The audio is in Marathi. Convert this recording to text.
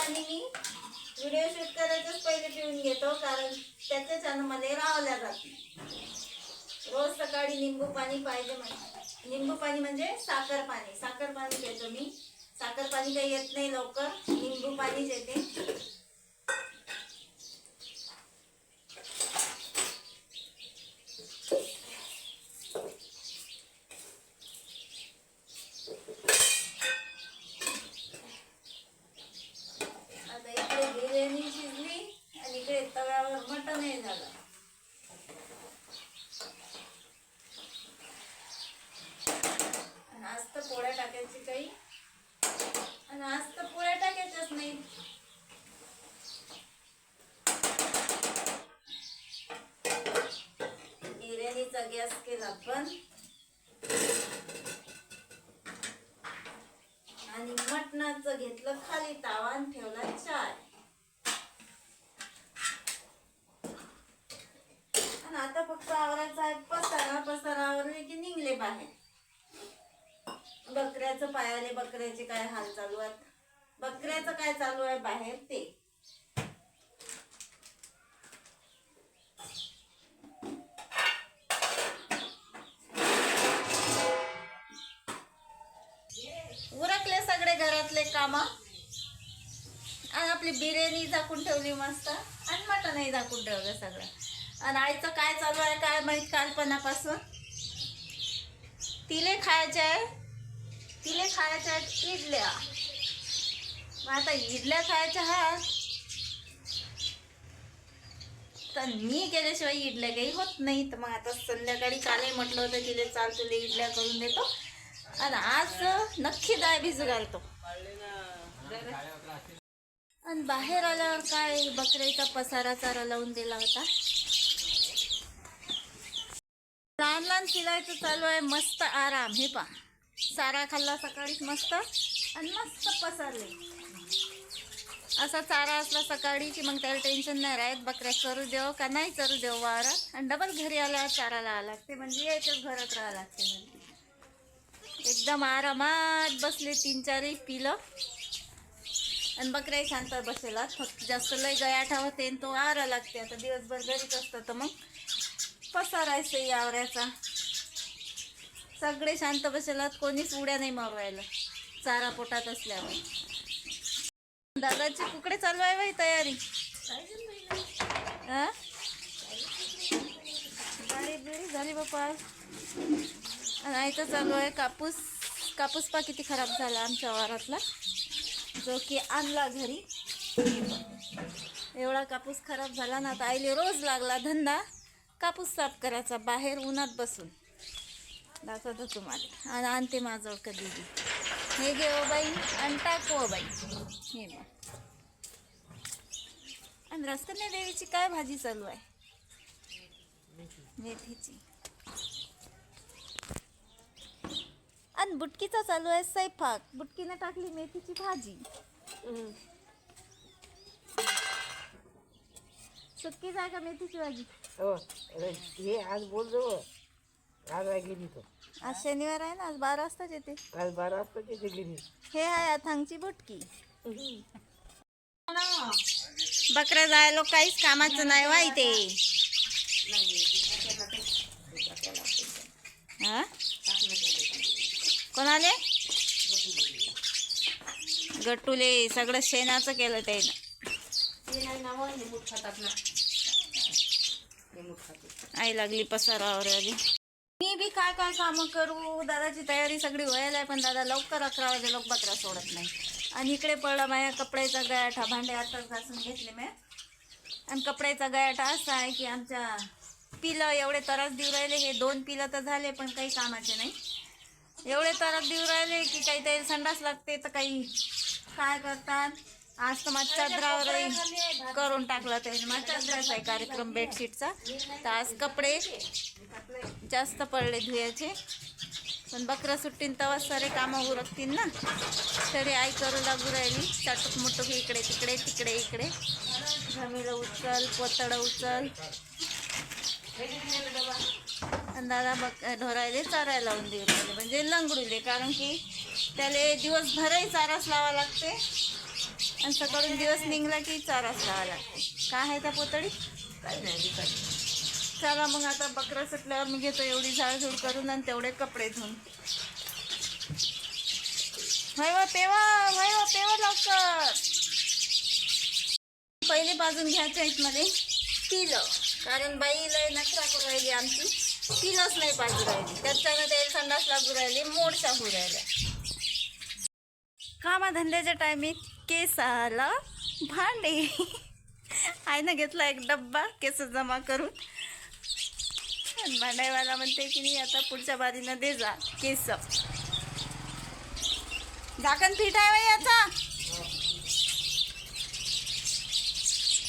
पाणी मी व्हिडिओ शूट करायचंच पहिले पिऊन घेतो, कारण त्याच्या चॅनलमध्ये रावल्या जाते. रोज सकाळी निंबू पाणी पाहिजे. निंबू पाणी म्हणजे साखर पाणी. साखर पाणी पितो मी. साखर पाणी काही येत नाही लवकर, निंबू पाणीच येते. आता इकडे बिर्याणी शिजली आणि इकडे तव्यावर मटणही झालं. आज तर पोळ्या टाकायची काही, आणि आज तर पोळ्या टाकायच्याच नाही. बिर्याणीचा गॅस केला बंद आणि मटणाचं घेतलं खाली तावा आणि ठेवला चाय. आणि आता फक्त आवरायचा आहे पसारा आवरले की निघले बाहेर. बकऱ्याचं पायाले बकऱ्याचे काय हाल चालू आहेत, बकऱ्याचं काय चालू आहे बाहेर ते. उरकले सगळे घरातले काम आणि आपली बिर्याणी झाकून ठेवली मस्त आणि मटणही झाकून ठेवलं सगळं. आणि आईचं काय चालू आहे काय माहित कालपणापासून. तिले खायच्या आहेत इडल्या. मग आता इडल्या खायच्या आहेत तर मी केल्याशिवाय इडल्या काही होत नाही. तर मग आता संध्याकाळी कालही म्हटलं होतं तिले चाल तुला इडल्या करून देतो, आणि आज नक्की डाळ भिजू घालतो. आणि बाहेर आल्यावर काय बकऱ्याचा पसारा चारा लावून दिला होता. लहान लहान फिरायचं चालू आहे, मस्त आराम. हे पा चारा खाल्ला सकाळीच मस्त आणि मस्त पसरले. असा चारा असला सकाळी की मग त्याला टेन्शन नाही राहत, बकऱ्या चरू देव का नाही चरू देव वावरात. आणि डबल घरी आल्यावर चाराला आला लागते, म्हणजे याच्याच घरात राहा लागते. म्हणजे एकदम आरामात बसले, 3-4 पिलं आणि बकऱ्या शांत बसेला. फक्त जास्त लय गयाठा होते तो आरा लागते. आता दिवसभर घरीच असतं तर मग पसारायचं यावऱ्याचा. सगळे शांत बसेलात, कोणीच उड्या नाही मारवायला चारा पोटात असल्यावर. दादाची कुकडे चालू आहे बाई तयारी. गाडी बिडी झाली बापा. आणि आयतं चालू आहे कापूस पा किती खराब झाला आमच्या वारातला, जो की आणला घरी. एवढा कापूस खराब झाला ना. आता आईले रोज लागला धंदा कापूस साफ करायचा बाहेर उन्हात बसून. दाखवतो तुम्हाला. आणि आणते माझं कधी हे घे ओ बाई आणि टाकू ओ बाई. हे मग. आणि रस्त्याने देवीची काय भाजी चालू आहे, मेथीची. आणि बुटकीचा चालू आहे स्वयंपाक. बुटकीने टाकली मेथीची भाजी. सुक्की जाय का मेथीची भाजी. हे आज बोलतो आज गेली तो. आज शनिवार आहे ना, आज 12 वाजताच येते. काल 12 वाजता येते गेली. हे आहे अथांगची बुटकी. बकऱ्या जायला काहीच कामाचं नाही वा इथे. हा कोणाले गट्टुले सगळं शेणाचं केलं त्यानं. आई लागली पसारावर आली. मी बी काय कामं करू. दादाची तयारी सगळी व्हायला आहे, पण दादा लवकर 11 वाजे लोक बकरा सोडत नाही. आणि इकडे पडला माझ्या कपड्याचा गयाठा. भांडे आताच घासून घेतले मी. आणि कपड्याचा गयाठा असा आहे की आमच्या पिलं एवढे त्रास देऊ राहिले. हे 2 पिलं तर झाले पण काही कामाचे नाही. एवढे त्रास देऊ राहिले की काही तरी संडास लागते तर काही काय करतात. आज तर माझ्या चादरावर करून टाकला त्याने. माझ्या चादराचा आहे कार्यक्रम बेडशीटचा. तर आज कपडे जास्त पडले धुयाचे. पण बकरा सुट्टीन तेव्हा सारे कामं उरकतील ना. तरी आई करू लागू राहिली चाटूक मुटूक. इकडे तिकडे तिकडे इकडे. घमेलं उचल, पोतडं उचल. आणि दादा ढोरायले चारायला लावून देऊ राहिले, म्हणजे लंगडूले. कारण की त्याला दिवसभरही चाराच लावा लागते आणि सकाळून दिवस निघला की चाराच लावा लागते. काय आहे त्या पोतळीत? काही नाही दुपारी. चला मग आता बकरं सुटल्यावर मी घेतो एवढी झाडझूड करून आणि तेवढे कपडे धुवून. पेवा लवकर. पहिले बाजून घ्यायच्या आहेत मध्ये पिलं, कारण बाई लय नखरा करू राहिली आमची, पिलंच नाही पाहिजे राहिली, त्याच्यानं तेल संडास लागू राहिली, मोडशा होऊ राहिल्या. कामाधंद्याच्या टायमिंग केसाला भांडे. आईनं घेतला एक डब्बा केस जमा करून. भांडाईवाला म्हणते की नाही आता पुढच्या बारीनं दे जा केस. झाकण फिट आहे याचा.